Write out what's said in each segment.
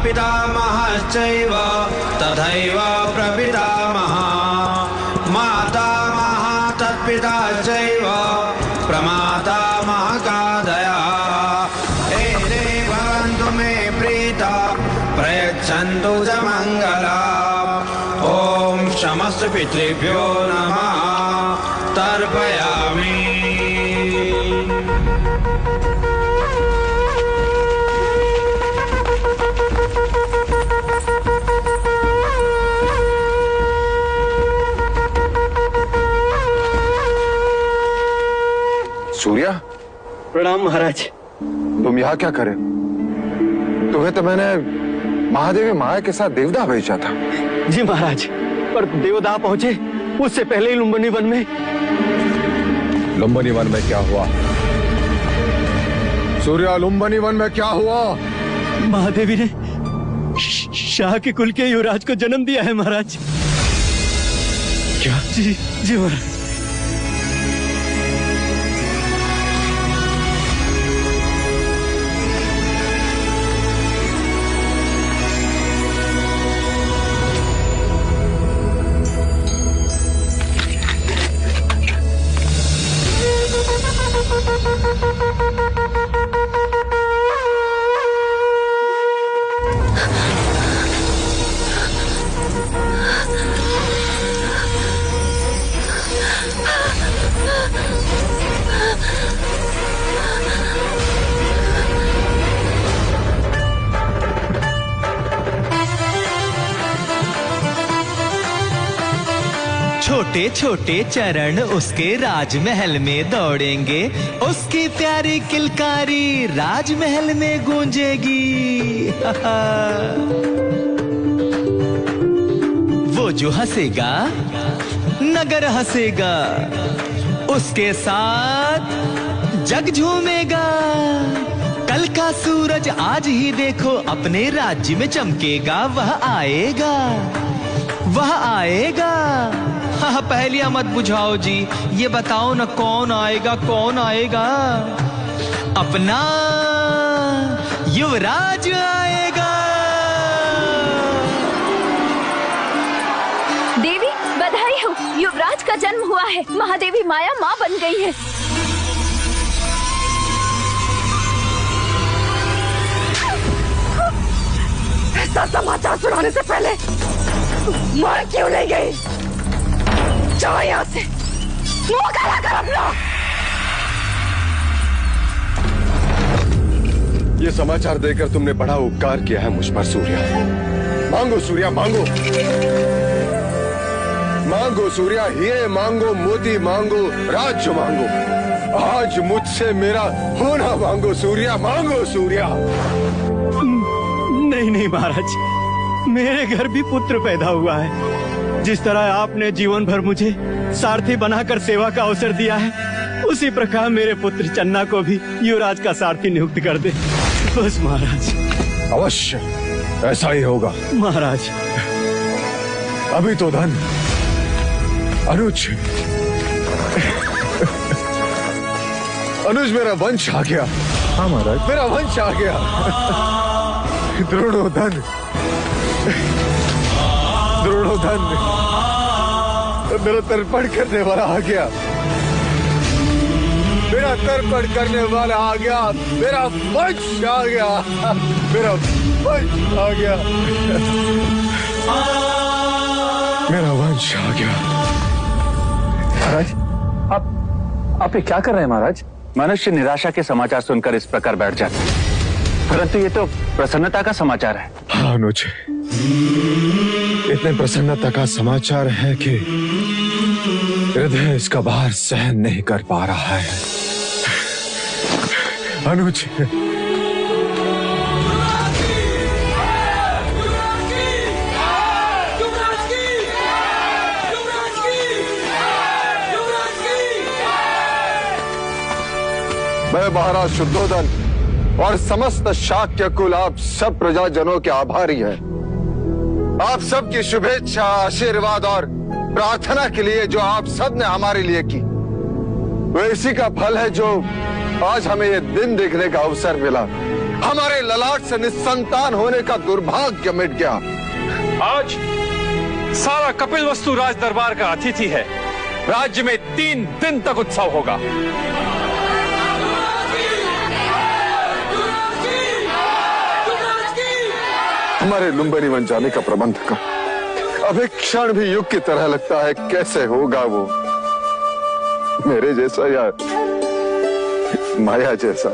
पितामहश्चैव तथैव प्रपितामहः मातामहः तत्पिता चैव प्रमातामहकादयः एते भवन्तु मे प्रीता प्रयच्छन्तु च मङ्गलम् ॐ समस्त पितृभ्यो नमः तर्पयामि। सूर्या, प्रणाम महाराज। तुम यहाँ क्या करे? तुम्हें तो मैंने महादेवी माया के साथ देवदाह भेजा था। जी महाराज, पर देवदाह पहुंचे उससे पहले ही लुम्बिनी वन में। लुम्बिनी वन में क्या हुआ? सूर्या, लुम्बिनी वन में क्या हुआ? महादेवी ने शाह के कुल के युवराज को जन्म दिया है महाराज। क्या? जी जी महाराज। छोटे छोटे चरण उसके राजमहल में दौड़ेंगे, उसकी प्यारी किलकारी राजमहल में गूंजेगी। वो जो हंसेगा नगर हंसेगा, उसके साथ जग झूमेगा। कल का सूरज आज ही देखो अपने राज्य में चमकेगा। वह आएगा, वह आएगा। हाँ, पहेलियां मत बुझाओ जी, ये बताओ ना कौन आएगा, कौन आएगा? अपना युवराज आएगा। देवी बधाई हो, युवराज का जन्म हुआ है। महादेवी माया माँ बन गई है। ऐसा समाचार सुनाने से पहले माँ क्यों नहीं गई? जाओ यहाँ से, मुंह काला कर अपना। ये समाचार देकर तुमने बड़ा उपकार किया है मुझ पर सूर्या। मांगो सूर्या, मांगो मांगो सूर्या, हीरे मांगो, मोती मांगो, राज्य मांगो। आज मुझसे मेरा होना मांगो सूर्या, मांगो सूर्या। नहीं नहीं महाराज, मेरे घर भी पुत्र पैदा हुआ है। जिस तरह आपने जीवन भर मुझे सारथी बनाकर सेवा का अवसर दिया है, उसी प्रकार मेरे पुत्र चन्ना को भी युवराज का सारथी नियुक्त कर दे बस महाराज। अवश्य ऐसा ही होगा महाराज। अभी तो धन अनुज अनुज मेरा वंश आ गया। हाँ महाराज, मेरा वंश आ गया। द्रोणोधन, द्रोणोधन मेरा तर्पण करने वाला आ गया। मेरा तर्पण करने वाला आ गया। मेरा वंश आ गया। मेरा वंश आ गया। मेरा वंश आ गया। महाराज, आप ये क्या कर रहे हैं महाराज? मनुष्य निराशा के समाचार सुनकर इस प्रकार बैठ जाते हैं, परंतु ये तो प्रसन्नता का समाचार है। हाँ अनुज, इतने प्रसन्नता का समाचार है कि हृदय इसका भार सहन नहीं कर पा रहा है। अनुज, मैं महाराज शुद्धोधन और समस्त शाक्य कुल आप सब प्रजाजनों के आभारी हैं। आप सबकी शुभेच्छा, आशीर्वाद और प्रार्थना के लिए जो आप सब ने हमारे लिए की, वो इसी का फल है जो आज हमें ये दिन देखने का अवसर मिला। हमारे ललाट से निस्संतान होने का दुर्भाग्य मिट गया। आज सारा कपिलवस्तु राज दरबार का अतिथि है। राज्य में 3 दिन तक उत्सव होगा। हमारे लुम्बिनी बन जाने का प्रबंध का अब एक क्षण भी युग की तरह लगता है। कैसे होगा वो मेरे जैसा या माया जैसा?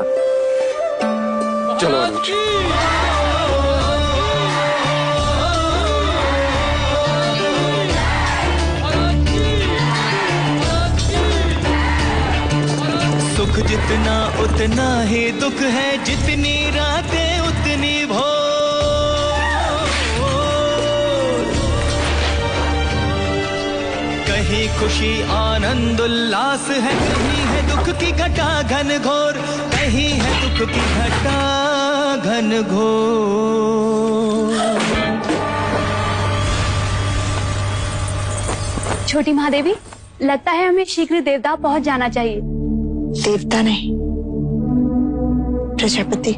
चलो अनुज। सुख जितना उतना ही दुख है, जितनी रातें उतनी भोर। कहीं खुशी आनंद उल्लास है, कहीं है दुख की घटा घन घोर, कहीं है दुख की घटा घन घोर। छोटी महादेवी, लगता है हमें शीघ्र देवता पहुंच जाना चाहिए। देवता नहीं, प्रजापति,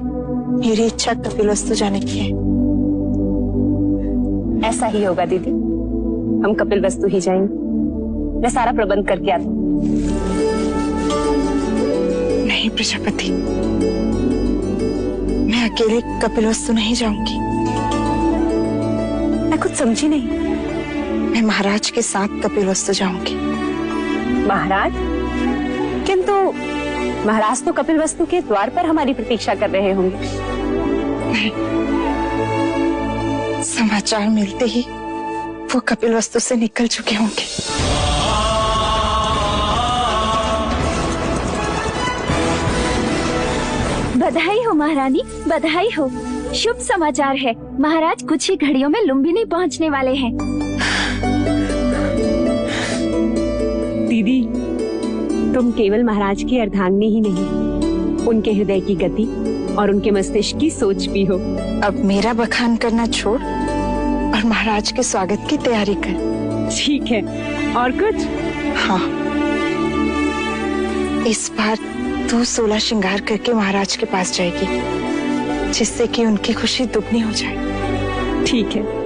मेरी इच्छा कपिलवस्तु जाने की है। ऐसा ही होगा दीदी, हम कपिलवस्तु ही जाएंगे। मैं सारा प्रबंध करके आता हूँ। नहीं प्रजापति, मैं अकेले कपिलवस्तु नहीं जाऊंगी। मैं कुछ समझी नहीं। मैं महाराज के साथ कपिलवस्तु जाऊंगी। महाराज? किंतु महाराज तो कपिलवस्तु के द्वार पर हमारी प्रतीक्षा कर रहे होंगे। नहीं, समाचार मिलते ही वो कपिलवस्तु से निकल चुके होंगे। बधाई हो महारानी, बधाई हो। शुभ समाचार है, महाराज कुछ ही घड़ियों में लुम्बिनी पहुंचने वाले हैं। दीदी, तुम केवल महाराज की अर्धांगिनी ही नहीं, उनके हृदय की गति और उनके मस्तिष्क की सोच भी हो। अब मेरा बखान करना छोड़ और महाराज के स्वागत की तैयारी कर। ठीक है, और कुछ? हाँ, इस बार तू 16 श्रृंगार करके महाराज के पास जाएगी, जिससे कि उनकी खुशी दुगनी हो जाए। ठीक है।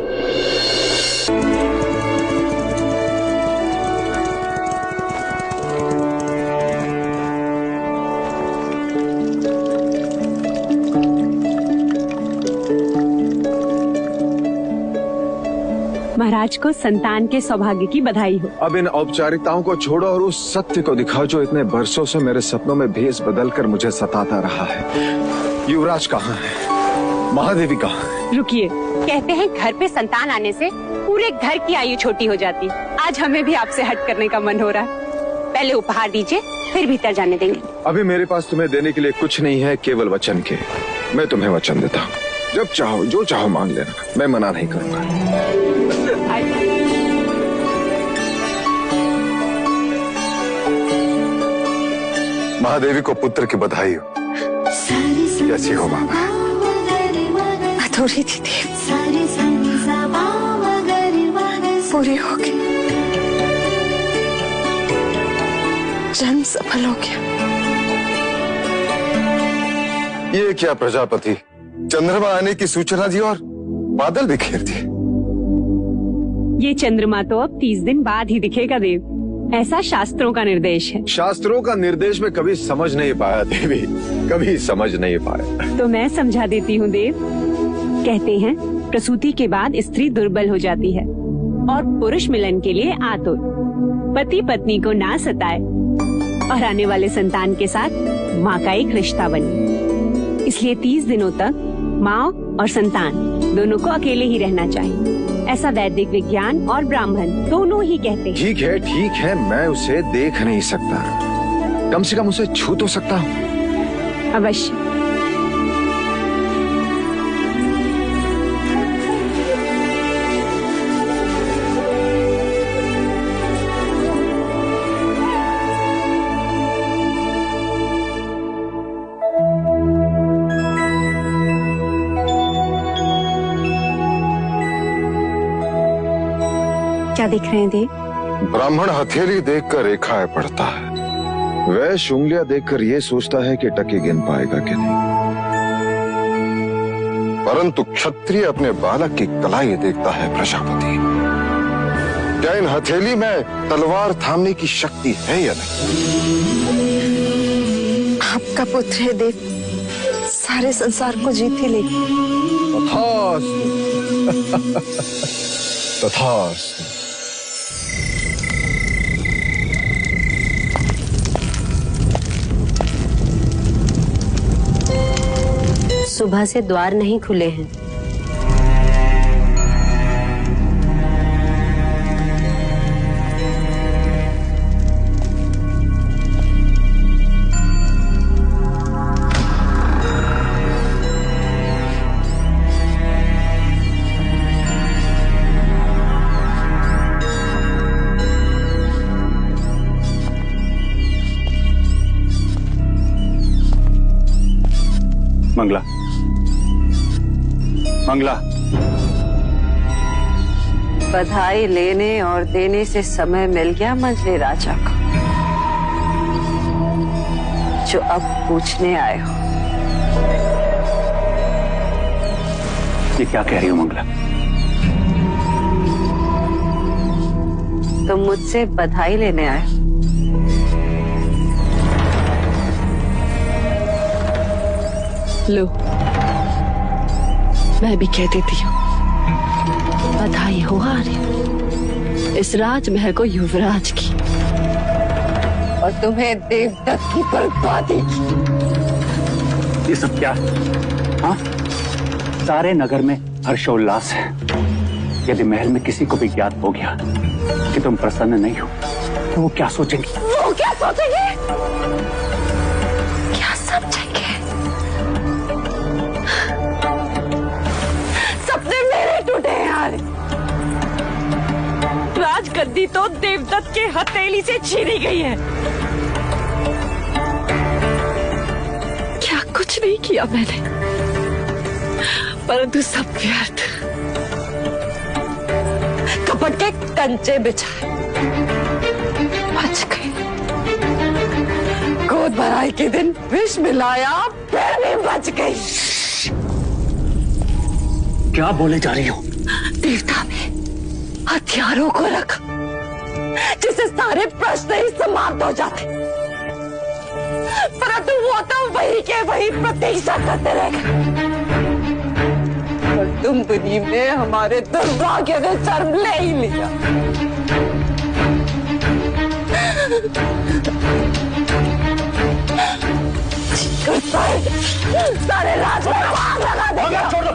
महाराज को संतान के सौभाग्य की बधाई हो। अब इन औपचारिकताओं को छोड़ो और उस सत्य को दिखाओ जो इतने बरसों से मेरे सपनों में भेष बदलकर मुझे सताता रहा है। युवराज कहाँ है? महादेवी कहाँ है? रुकिए, कहते हैं घर पे संतान आने से पूरे घर की आयु छोटी हो जाती। आज हमें भी आपसे हट करने का मन हो रहा है। पहले उपहार दीजिए, फिर भीतर जाने देंगे। अभी मेरे पास तुम्हें देने के लिए कुछ नहीं है, केवल वचन के। मैं तुम्हें वचन देता हूँ, जब चाहो जो चाहो मांग लेना, मैं मना नहीं करूँगा। महादेवी को पुत्र की बधाई हो। कैसी हो बाबा? अधूरी थी देव, पूरी हो गई। जन्म सफल हो गया। ये क्या प्रजापति, चंद्रमा आने की सूचना दी और बादल भी घेर दिए। ये चंद्रमा तो अब 30 दिन बाद ही दिखेगा देव, ऐसा शास्त्रों का निर्देश है। शास्त्रों का निर्देश में कभी समझ नहीं पाया देवी, कभी समझ नहीं पाया। तो मैं समझा देती हूँ देव। कहते हैं प्रसूति के बाद स्त्री दुर्बल हो जाती है और पुरुष मिलन के लिए आतुर। पति पत्नी को ना सताए और आने वाले संतान के साथ माँ का एक रिश्ता बने। इसलिए 30 दिनों तक माँ और संतान दोनों को अकेले ही रहना चाहिए। ऐसा वैदिक विज्ञान और ब्राह्मण दोनों ही कहते हैं। ठीक है, मैं उसे देख नहीं सकता, कम से कम उसे छू तो सकता हूँ। अवश्य। क्या देख रहे हैं देव? ब्राह्मण हथेली देखकर रेखाएं पढ़ता है, वैश्य उंगलियां देखकर ये सोचता है कि टके गिन पाएगा कि नहीं। परंतु क्षत्रिय अपने बालक की कलाई देखता है प्रजापति। क्या इन हथेली में तलवार थामने की शक्ति है या नहीं? आपका पुत्र है देव, सारे संसार को जीत ही लेगी। तथास्तु। तथास्तु। सुबह से द्वार नहीं खुले हैं। मंगला, मंगला, बधाई लेने और देने से समय मिल गया मंझले राजा को, जो अब पूछने आए हो। ये क्या कह रही हो मंगला? तुम मुझसे बधाई लेने आए हो। लो, मैं भी कह देती हूँ, बधाई हो आर्य, इस राजमहल को युवराज की और तुम्हें देवदत्त की बर्बादी की। ये सब क्या? हाँ, सारे नगर में हर्षोल्लास है। यदि महल में किसी को भी ज्ञात हो गया कि तुम प्रसन्न नहीं हो तो वो क्या सोचेंगे? वो क्या सोचेंगे? क्या समझेंगे? सपने मेरे टूटे हैं यार। राजगद्दी तो देवदत्त के हथेली से छीनी गई है। क्या कुछ नहीं किया मैंने, परंतु सब व्यर्थ। कपट के कंचे बिछाए, बच गई। गोद भराई के दिन विष मिलाया, फिर भी बच गई। क्या बोले जा रही हो? देवता में हथियारों को रखा, जिससे सारे प्रश्न ही समाप्त हो जाते, परंतु वो तो वही के वही प्रतीक्षा करते रह गए। और तुम दुनिया में हमारे दुर्भाग्य ने जन्म ले ही लिया। सारे राज में आग लगा देंगे। छोड़ दो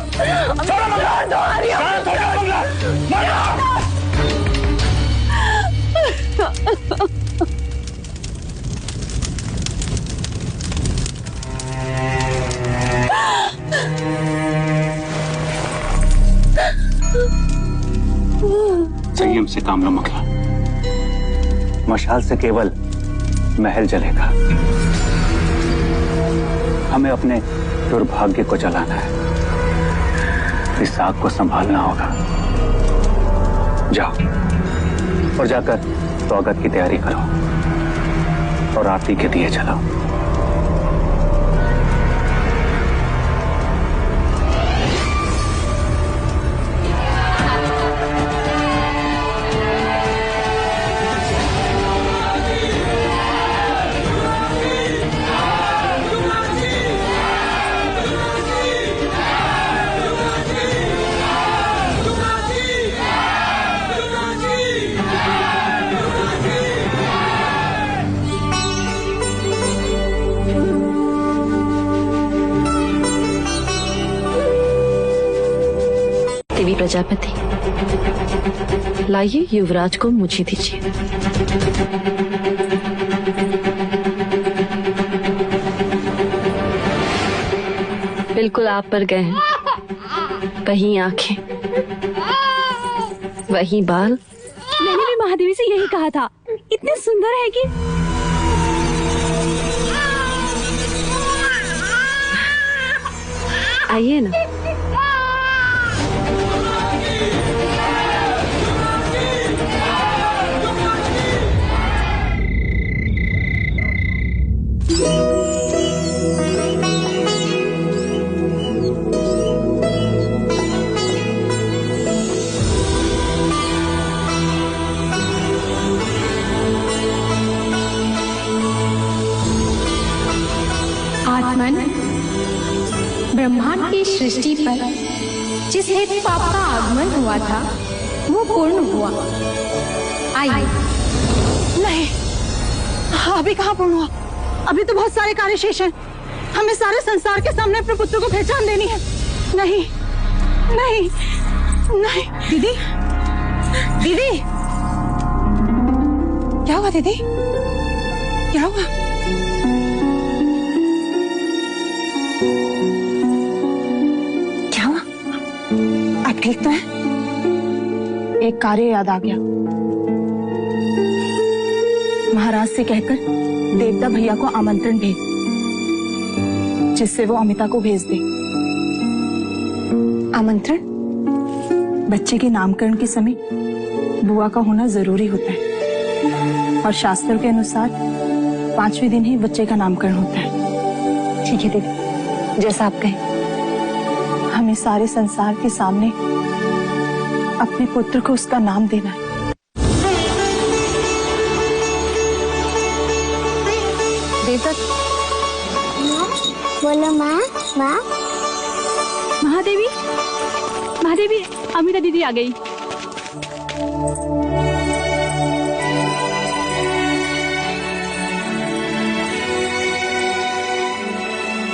संयम से काम लो मंगला। मशाल से केवल महल जलेगा, हमें अपने दुर्भाग्य को जलाना है। इस आग को संभालना होगा। जाओ और जाकर स्वागत की तैयारी करो और आरती के दिए जलाओ। देवी प्रजापति, लाइए युवराज को मुझे दीजिए। बिल्कुल आप पर गए हैं, कहीं आंखें, वहीं बाल। मैंने भी महादेवी से यही कहा था, इतने सुंदर है कि। आइए ना। पर जिस हेतु पाप का आगमन हुआ था वो पूर्ण हुआ। आइए। नहीं, अभी कहाँ पूर्ण हुआ? अभी तो बहुत सारे कार्य शेष हैं। हमें सारे संसार के सामने अपने पुत्र को पहचान देनी है। नहीं नहीं नहीं। दीदी, दीदी, क्या हुआ दीदी? क्या हुआ? क्या हुआ? आप ठीक तो हैं? एक कार्य याद आ गया। महाराज से कहकर देवता भैया को आमंत्रण भेज, जिससे वो अमिता को भेज दे। आमंत्रण? बच्चे के नामकरण के समय बुआ का होना जरूरी होता है और शास्त्रों के अनुसार 5वें दिन ही बच्चे का नामकरण होता है। ठीक है दीदी, जैसा आप कहें। हमें सारे संसार के सामने अपने पुत्र को उसका नाम देना है। देवता, बोलो माँ। माँ। महादेवी, महादेवी, अमिता दीदी आ गई।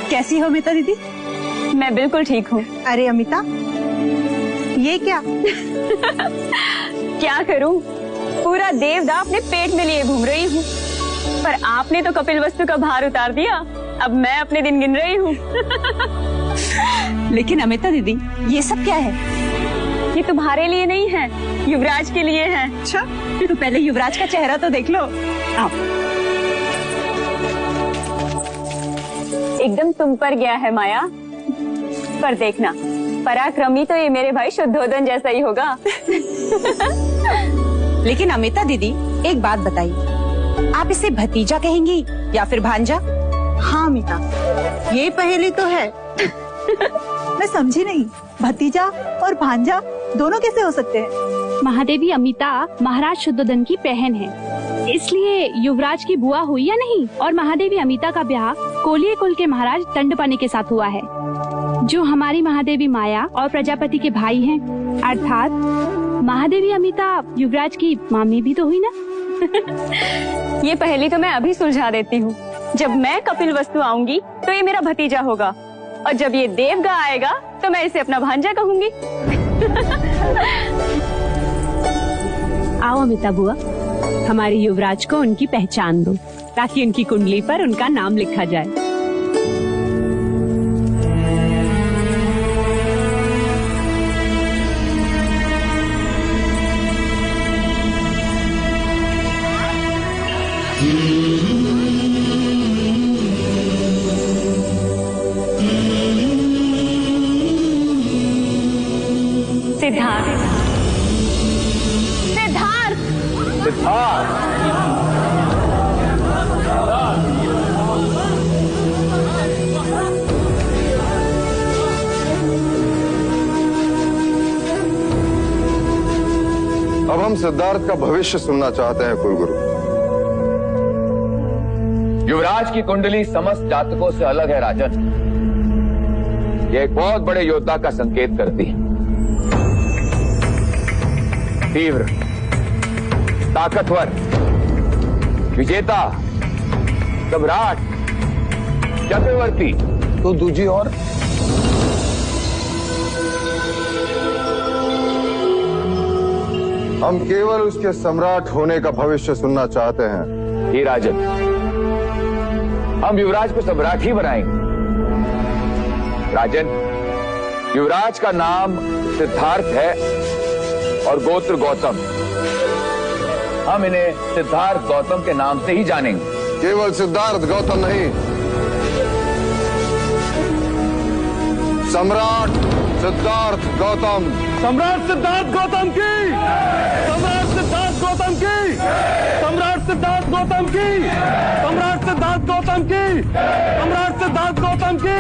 कैसी हो अमिता दीदी? मैं बिल्कुल ठीक हूँ। अरे अमिता, ये क्या? क्या करूँ, पूरा देवदा अपने पेट में लिए घूम रही हूँ, पर आपने तो कपिल वस्तु का भार उतार दिया। अब मैं अपने दिन गिन रही हूँ। लेकिन अमिता दीदी, ये सब क्या है? ये तुम्हारे लिए नहीं है, युवराज के लिए है। अच्छा, तो पहले युवराज का चेहरा तो देख लो। आओ। एकदम तुम पर गया है माया, पर देखना पराक्रमी तो ये मेरे भाई शुद्धोदन जैसा ही होगा। लेकिन अमिता दीदी, एक बात बताइए, आप इसे भतीजा कहेंगी या फिर भांजा? हाँ अमिता, ये पहेली तो है। मैं समझी नहीं, भतीजा और भांजा दोनों कैसे हो सकते हैं? महादेवी अमिता महाराज शुद्धोदन की बहन है, इसलिए युवराज की बुआ हुई या नहीं। और महादेवी अमिता का ब्याह कोलिये कुल के महाराज दंडपानी के साथ हुआ है, जो हमारी महादेवी माया और प्रजापति के भाई हैं। अर्थात महादेवी अमिता युवराज की मामी भी तो हुई ना। ये पहेली तो मैं अभी सुलझा देती हूँ। जब मैं कपिल वस्तु आऊंगी तो ये मेरा भतीजा होगा, और जब ये देवगा आएगा तो मैं इसे अपना भांजा कहूंगी। आओ अमिता बुआ, हमारे युवराज को उनकी पहचान दो, ताकि उनकी कुंडली पर उनका नाम लिखा जाए। सिद्धार्थ, सिद्धार्थ, सिद्धार्थ, अब हम सिद्धार्थ का भविष्य सुनना चाहते हैं कुलगुरु। युवराज की कुंडली समस्त जातकों से अलग है राजन। ये एक बहुत बड़े योद्धा का संकेत करती है। तीव्र, ताकतवर, विजेता, सम्राट, चक्रवर्ती, तो दूजी और हम केवल उसके सम्राट होने का भविष्य सुनना चाहते हैं। ही राजन, हम युवराज को सम्राट ही बनाएंगे। राजन, युवराज का नाम सिद्धार्थ है और गोत्र गौतम। हम इन्हें सिद्धार्थ गौतम के नाम से ही जानेंगे। केवल सिद्धार्थ गौतम नहीं, सम्राट सिद्धार्थ गौतम। सम्राट सिद्धार्थ गौतम की, सम्राट सिद्धार्थ गौतम की, सम्राट सिद्धार्थ गौतम की, सम्राट सिद्धार्थ गौतम की, सम्राट सिद्धार्थ गौतम की।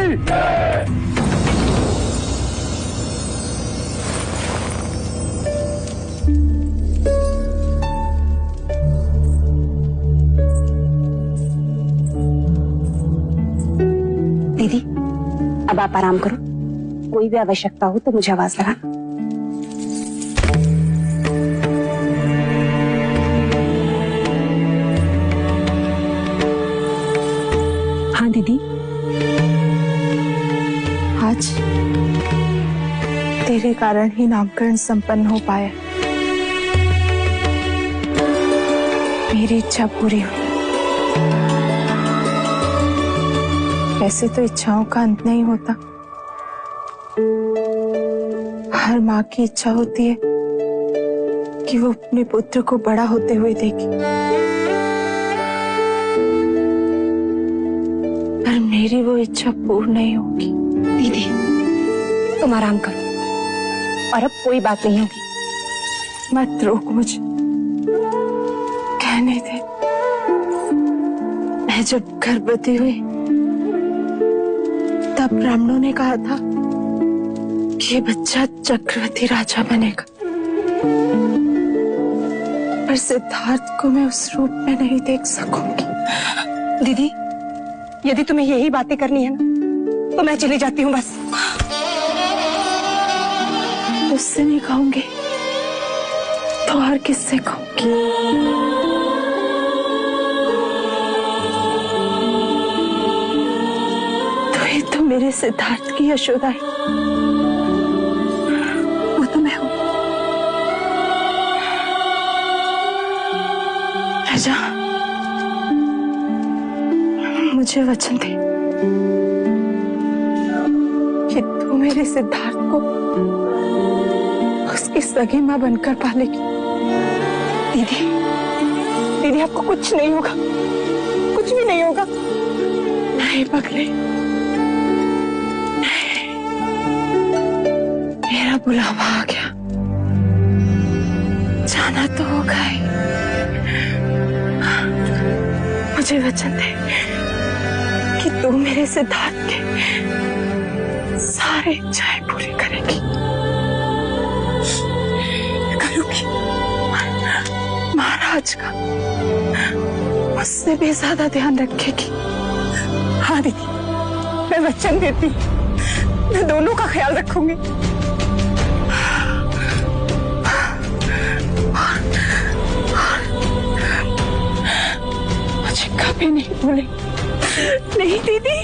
दीदी, अब आप आराम करो, कोई कोई भी आवश्यकता हो तो मुझे आवाज लगा। हाँ दीदी। आज तेरे कारण ही नामकरण संपन्न हो पाया। मेरी इच्छा पूरी हुई। वैसे तो इच्छाओं का अंत नहीं होता। हर माँ की इच्छा होती है कि वो अपने पुत्र को बड़ा होते हुए देखे, पर मेरी वो इच्छा पूर्ण नहीं होगी। दीदी तुम आराम करो और अब कोई बात नहीं होगी। मत रोक मुझे, कहने दे। मैं जब गर्भवती हुई तब ब्राह्मणों ने कहा था कि ये बच्चा चक्रवर्ती राजा बनेगा, पर सिद्धार्थ को मैं उस रूप में नहीं देख सकूंगी। दीदी यदि तुम्हें यही बातें करनी है ना तो मैं चली जाती हूँ बस। उससे नहीं कहूंगी तो और किससे कहूंगी? तो ये तो मेरे सिद्धार्थ की यशोदा है। वो तो मैं हूं। राजा मुझे वचन दे कि तू मेरे सिद्धार्थ को उसकी सगी मां बनकर पालेगी। दीदी दीदी आपको कुछ नहीं होगा, कुछ भी नहीं होगा। नहीं पगले, मेरा बुलावा आ गया, जाना तो होगा ही। मुझे वचन दे कि तू मेरे सिद्धार्थ के सारे इच्छाएं पूरी करेगी। करूंगी। महाराज का मुझसे भी ज्यादा ध्यान रखेगी। हाँ दीदी मैं वचन देती हूँ, मैं दोनों का ख्याल रखूंगी। मुझे कभी नहीं भूलेगी। नहीं दीदी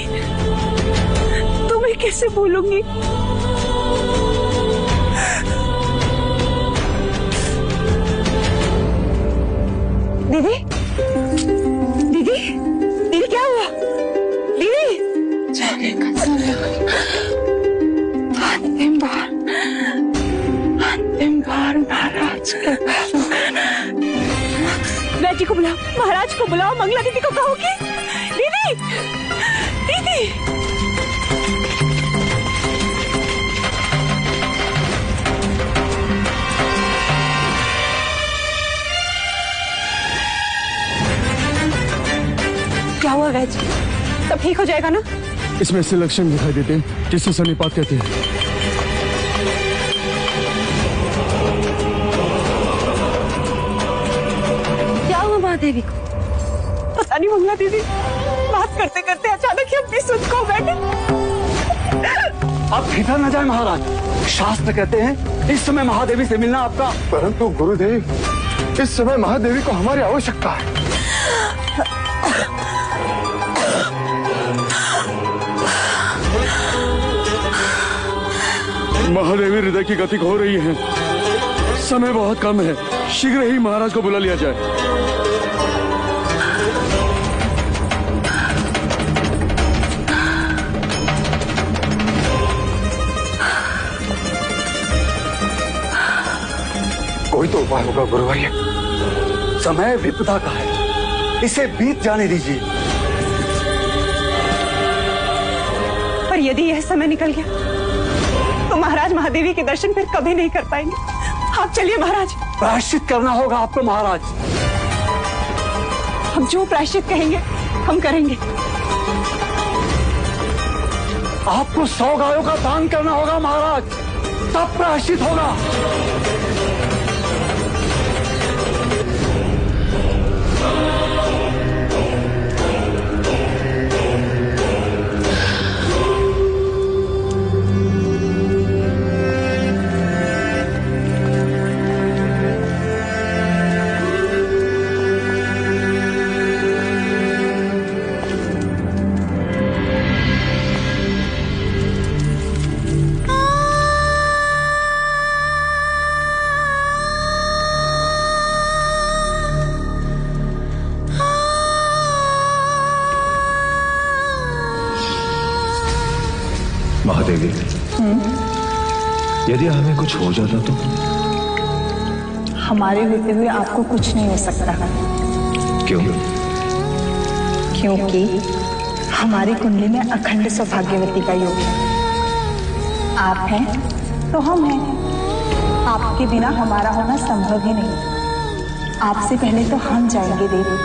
तुम्हें कैसे भूलूंगी? दीदी दीदी दीदी क्या हुआ? दीदी जाने का समय। अंतिम बार महाराज के बेटी को बुलाओ, महाराज को बुलाओ, मंगला दीदी को कहोगी। दीदी दीदी क्या हुआ वैज? सब ठीक हो जाएगा ना? इसमें ऐसे लक्षण दिखाई देते हैं जिसे सन्निपात कहते हैं। क्या हुआ महादेवी को? पता नहीं मंगला दीदी बात करते करते अचानक ही अपनी सुध खो बैठे। आप भीतर न जाए महाराज, शास्त्र कहते हैं इस समय महादेवी से मिलना आपका। परंतु गुरुदेव, इस समय महादेवी को हमारी आवश्यकता है। महादेवी हृदय की गति हो रही है, समय बहुत कम है, शीघ्र ही महाराज को बुला लिया जाए। कोई तो उपाय होगा गुरुवर्य। समय विपदा का है, इसे बीत जाने दीजिए। पर यदि यह समय निकल गया तो महाराज महादेवी के दर्शन फिर कभी नहीं कर पाएंगे। आप चलिए महाराज। प्रायश्चित करना होगा आपको महाराज। हम जो प्रायश्चित कहेंगे हम करेंगे। आपको 100 गायों का दान करना होगा महाराज, तब प्रायश्चित होगा। देवी, यदि हमें कुछ हो जाता तो? हमारे होते हुए आपको कुछ नहीं हो सकता। क्यों? क्योंकि हमारी कुंडली में अखंड सौभाग्यवती का योग है। आप हैं तो हम हैं। आपके बिना हमारा होना संभव ही नहीं। आपसे पहले तो हम जाएंगे देवी।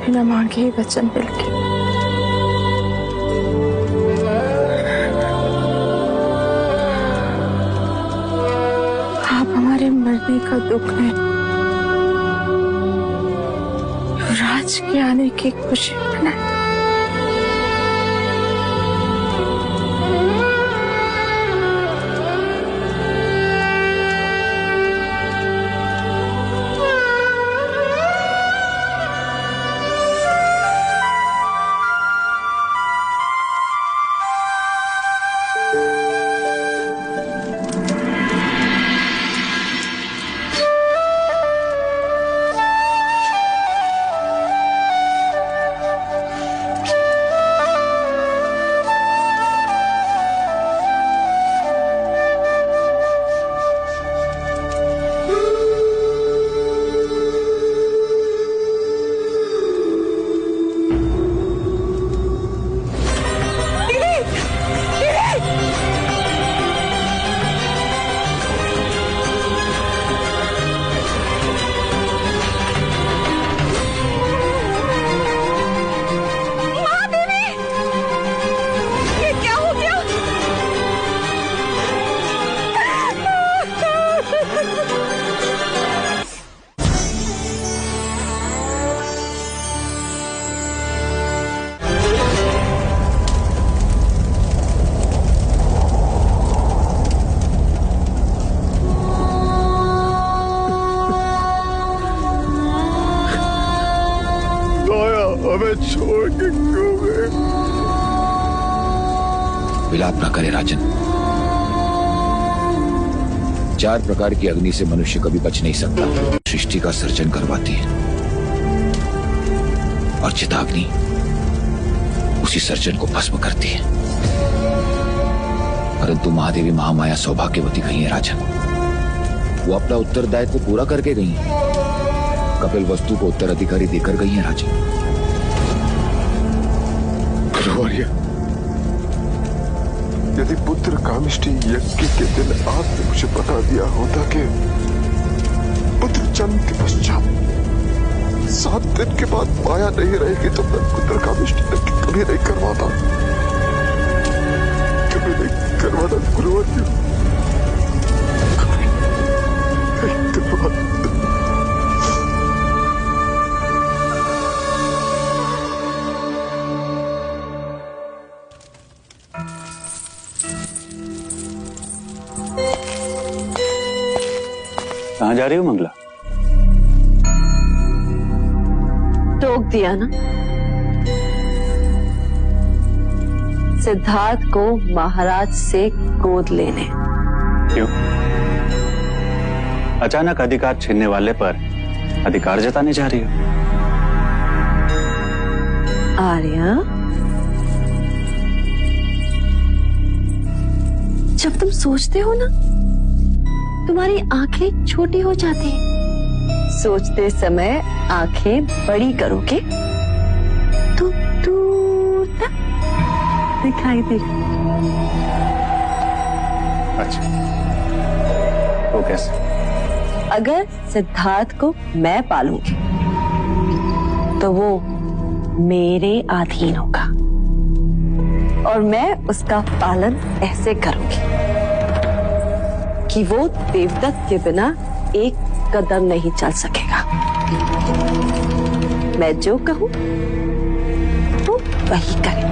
बिना मांगे वचन मिल के आप हमारे मरने का दुख है, युवराज के आने की खुशी मनाए। छोड़ के क्यों गए? विलाप न करे राजन। 4 प्रकार की अग्नि से मनुष्य कभी बच नहीं सकता। सृष्टि का सर्जन करवाती है और चिताग्नि उसी सर्जन को भस्म करती है। परंतु महादेवी महामाया सौभाग्यवती गई है राजन। वो अपना उत्तरदायित्व पूरा करके गई है। कपिल वस्तु को उत्तराधिकारी देकर गई है राजन। यदि पुत्र कामिष्ठी यज्ञ के दिन आपने मुझे बता दिया होता कि पुत्र जन्म के पश्चात 7 दिन के बाद माया नहीं रहेगी, तो मैं पुत्र कामिष्ठी यज्ञ कभी नहीं करवाता। कभी नहीं करवाता गुरुवर्य, कभी नहीं करवाता। कहाँ जा रही हो मंगला? टोक दिया ना। सिद्धार्थ को महाराज से गोद लेने। क्यों? अचानक अधिकार छीनने वाले पर अधिकार जताने जा रही हो? आर्या, जब तुम सोचते हो ना, तुम्हारी आंखें छोटी हो जाती हैं। सोचते समय आंखें बड़ी करोगे तो दूर तक दिखाई दे। अच्छा, वो कैसे? अगर सिद्धार्थ को मैं पालूंगी तो वो मेरे अधीन होगा और मैं उसका पालन ऐसे करूंगी कि वो देवदत्त के बिना एक कदम नहीं चल सकेगा। मैं जो कहूं वो वही करे,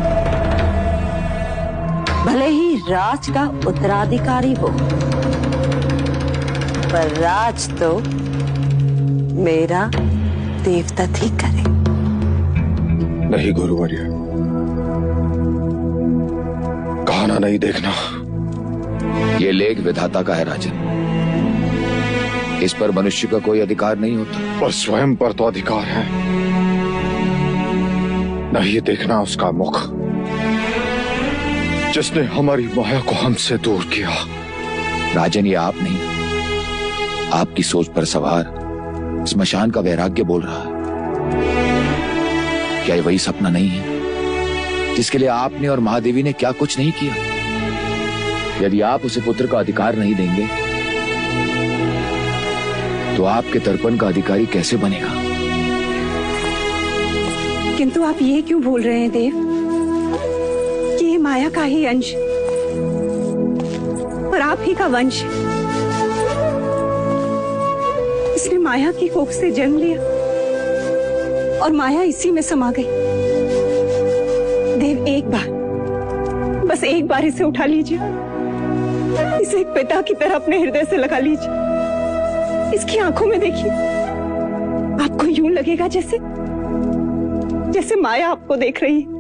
भले ही राज का उत्तराधिकारी हो। पर राज तो मेरा देवदत्त ही करे। नहीं गुरुवर्य, कहाना नहीं देखना। ये लेख विधाता का है राजन, इस पर मनुष्य का कोई अधिकार नहीं होता। पर स्वयं पर तो अधिकार है। नहीं देखना उसका मुख, जिसने हमारी माया को हमसे दूर किया। राजन, ये आप नहीं, आपकी सोच पर सवार स्मशान का वैराग्य बोल रहा है। क्या ये वही सपना नहीं है जिसके लिए आपने और महादेवी ने क्या कुछ नहीं किया? यदि आप उसे पुत्र का अधिकार नहीं देंगे तो आपके तर्पण का अधिकारी कैसे बनेगा? किंतु आप ये क्यों भूल रहे हैं देव कि ये माया का ही अंश और आप ही का वंश। इसने माया की कोख से जन्म लिया और माया इसी में समा गई। देव, एक बार, बस एक बार इसे उठा लीजिए, इसे एक पिता की तरह अपने हृदय से लगा लीजिए। इसकी आंखों में देखिए, आपको यूं लगेगा जैसे जैसे माया आपको देख रही है।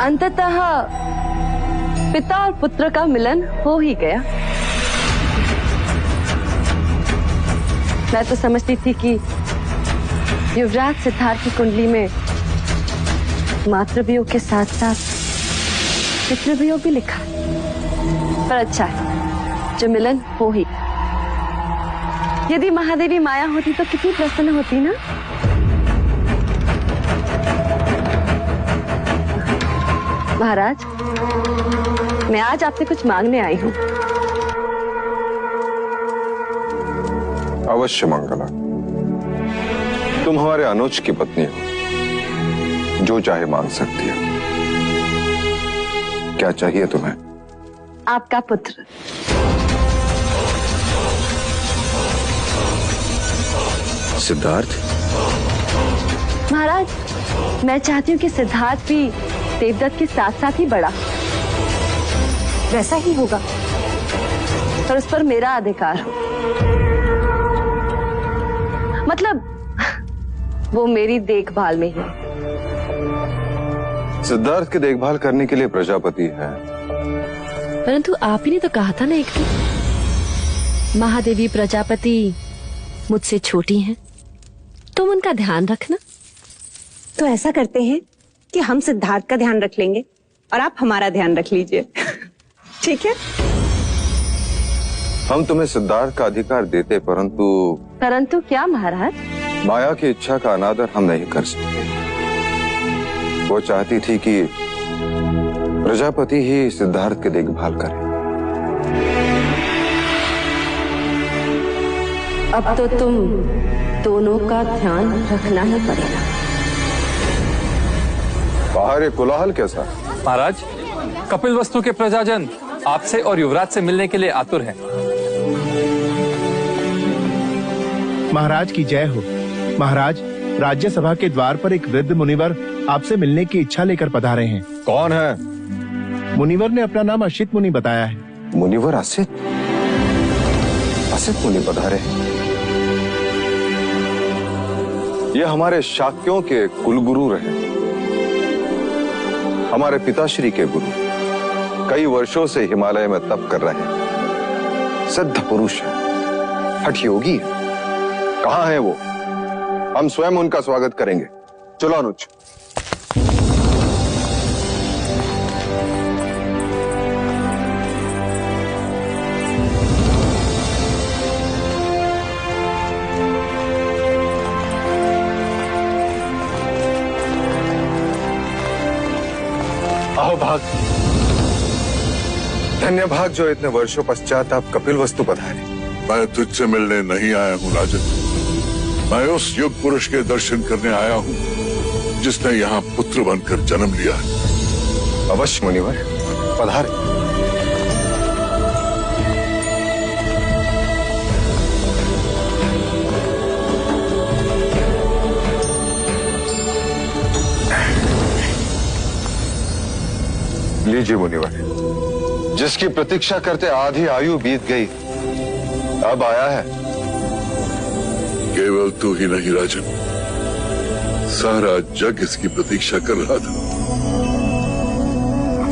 अंततः पिता और पुत्र का मिलन हो ही गया। मैं तो समझती थी कि युवराज सिद्धार्थ की कुंडली में मातृवियोग के साथ साथ पितृवियोग भी लिखा है। पर अच्छा है जो मिलन हो ही। यदि महादेवी माया होती तो कितनी प्रसन्न होती ना। महाराज, मैं आज आपसे कुछ मांगने आई हूँ। अवश्य मंगला, तुम हमारे अनुज की पत्नी हो, जो चाहे मांग सकती हो। क्या चाहिए तुम्हें? आपका पुत्र। सिद्धार्थ? महाराज, मैं चाहती हूँ कि सिद्धार्थ भी देवदत्त के साथ साथ ही बड़ा। वैसा ही होगा पर उस पर मेरा अधिकार हो। मतलब वो मेरी देखभाल में है। सिद्धार्थ की देखभाल करने के लिए प्रजापति है। परंतु आप ही ने तो कहा था ना एक दिन, महादेवी प्रजापति मुझसे छोटी हैं, तुम उनका ध्यान रखना। तो ऐसा करते हैं कि हम सिद्धार्थ का ध्यान रख लेंगे और आप हमारा ध्यान रख लीजिए। ठीक है? हम तुम्हें सिद्धार्थ का अधिकार देते, परंतु क्या महाराज? माया की इच्छा का अनादर हम नहीं कर सकते। वो चाहती थी कि प्रजापति ही सिद्धार्थ की देखभाल करे। अब तो तुम दोनों का ध्यान रखना ही पड़ेगा। बाहर एक कोलाहल कैसा? महाराज, कपिल वस्तु के प्रजाजन आपसे और युवराज से मिलने के लिए आतुर हैं। महाराज की जय हो। महाराज, राज्यसभा के द्वार पर एक वृद्ध मुनिवर आपसे मिलने की इच्छा लेकर पधारे हैं। कौन है? मुनिवर ने अपना नाम असित मुनि बताया है। मुनिवर असित? असित मुनि पधारे? ये हमारे शाक्यों के कुलगुरु रहे। हमारे पिताश्री के गुरु कई वर्षों से हिमालय में तप कर रहे हैं। सिद्ध पुरुष है, हठ योगी है। कहां है वो? हम स्वयं उनका स्वागत करेंगे। चलो अनुज। आओ भाग। धन्य भाग जो इतने वर्षों पश्चात आप कपिलवस्तु पधारे। मैं तुझसे मिलने नहीं आया हूँ राजन। मैं उस युग पुरुष के दर्शन करने आया हूँ जिसने यहाँ पुत्र बनकर जन्म लिया है। अवश्य मुनिवर, पधारे। लीजिए मुनिवर, जिसकी प्रतीक्षा करते आधी आयु बीत गई, अब आया है। केवल तू ही नहीं राजन, सारा जग इसकी प्रतीक्षा कर रहा था।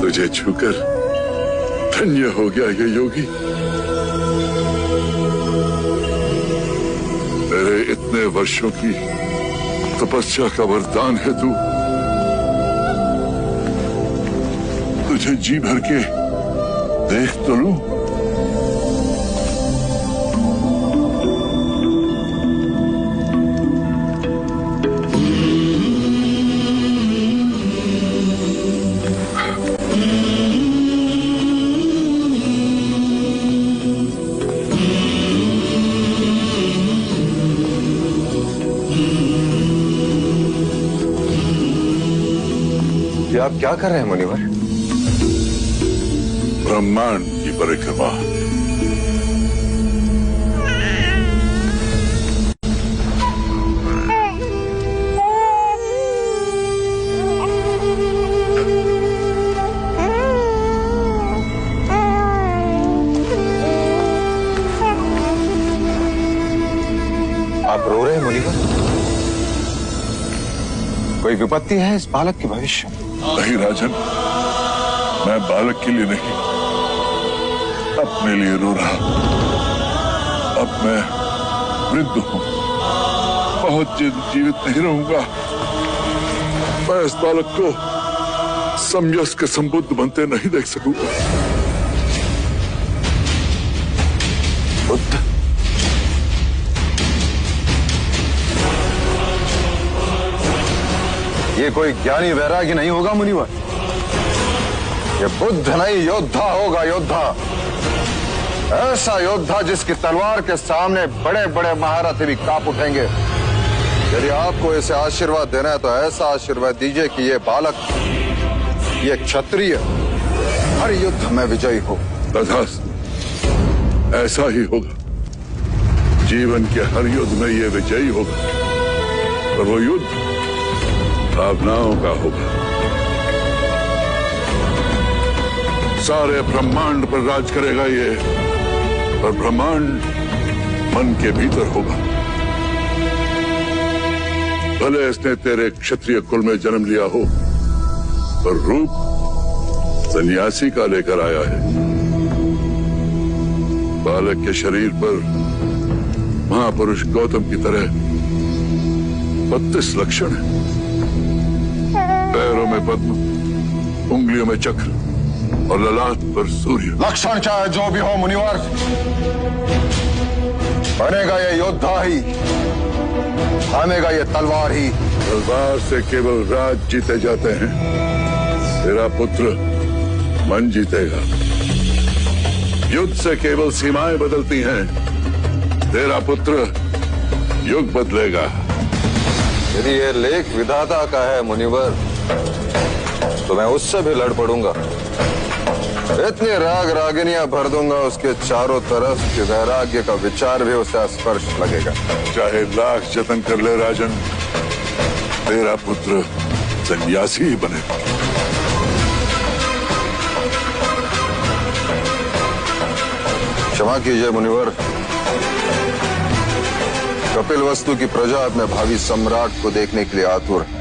तुझे छूकर धन्य हो गया ये योगी। मेरे इतने वर्षों की तपस्या का वरदान है तू। तुझे जी भर के देख तो लूं। ये आप क्या कर रहे हैं मुनिवर? ब्रह्मांड की परिक्रमा। आप रो रहे हैं मुनिवर? कोई विपत्ति है इस बालक के भविष्य में? नहीं राजन, मैं बालक के लिए नहीं, अपने लिए रो रहा। अब मैं वृद्ध हूं, बहुत जीवित नहीं रहूंगा। मैं इस बालक को समयस्क संबुद्ध बनते नहीं देख सकूंगा। बुद्ध? ये कोई ज्ञानी वैरागी नहीं होगा मुनिवर। ये बुद्ध नहीं, योद्धा होगा, योद्धा। ऐसा योद्धा जिसकी तलवार के सामने बड़े बड़े महारथी भी कांप उठेंगे। यदि आपको इसे आशीर्वाद देना है तो ऐसा आशीर्वाद दीजिए कि ये बालक, ये क्षत्रिय हर युद्ध में विजयी हो। तथास्तु, ऐसा ही होगा। जीवन के हर युद्ध में ये विजयी होगा, पर वो युद्ध भावनाओं का होगा। सारे ब्रह्मांड पर राज करेगा ये, और ब्रह्मांड मन के भीतर होगा। भले इसने तेरे क्षत्रिय कुल में जन्म लिया हो, पर रूप सन्यासी का लेकर आया है। बालक के शरीर पर महापुरुष गौतम की तरह 32 लक्षण है। पैरों में पद्म, उंगलियों में चक्र और ललाट पर सूर्य। लक्षण चाहे जो भी हो मुनिवर, बनेगा ये योद्धा ही, थामेगा ये तलवार ही। तलवार से केवल राज जीते जाते हैं, तेरा पुत्र मन जीतेगा। युद्ध से केवल सीमाएं बदलती हैं, तेरा पुत्र युग बदलेगा। यदि ये लेख विधाता का है मुनिवर, तो मैं उससे भी लड़ पड़ूंगा। इतनी राग रागिनियां भर दूंगा उसके चारों तरफ कि वैराग्य का विचार भी उसे स्पर्श लगेगा। चाहे लाख जतन कर ले राजन, तेरा पुत्र सन्यासी ही बनेगा। क्षमा कीजिए मुनिवर, कपिलवस्तु की प्रजा अपने भावी सम्राट को देखने के लिए आतुर है।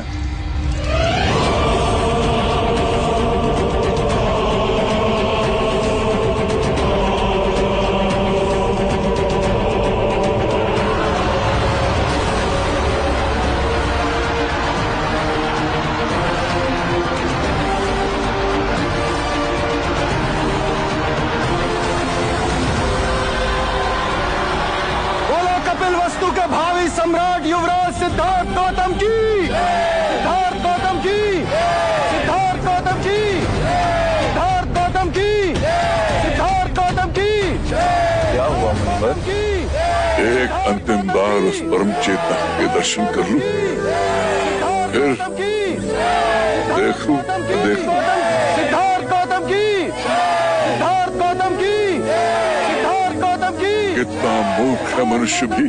युवराज सिद्धार्थ गौतम की, सिद्धार्थ गौतम की, सिद्धार्थ गौतम की, सिद्धार्थ गौतम की, सिद्धार्थ गौतम की। क्या हुआ मुनिवर? एक अंतिम बार उस परम चेतन के दर्शन कर लूं, फिर देख लूं तो देख लूं। सिद्धार्थ गौतम की, सिद्धार्थ गौतम की, सिद्धार्थ गौतम की। कितना मूर्ख है मनुष्य भी,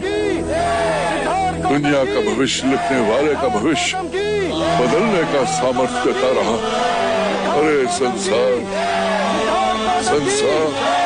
दुनिया का भविष्य लिखने वाले का भविष्य बदलने का सामर्थ्य देता रहा। अरे संसार, संसार।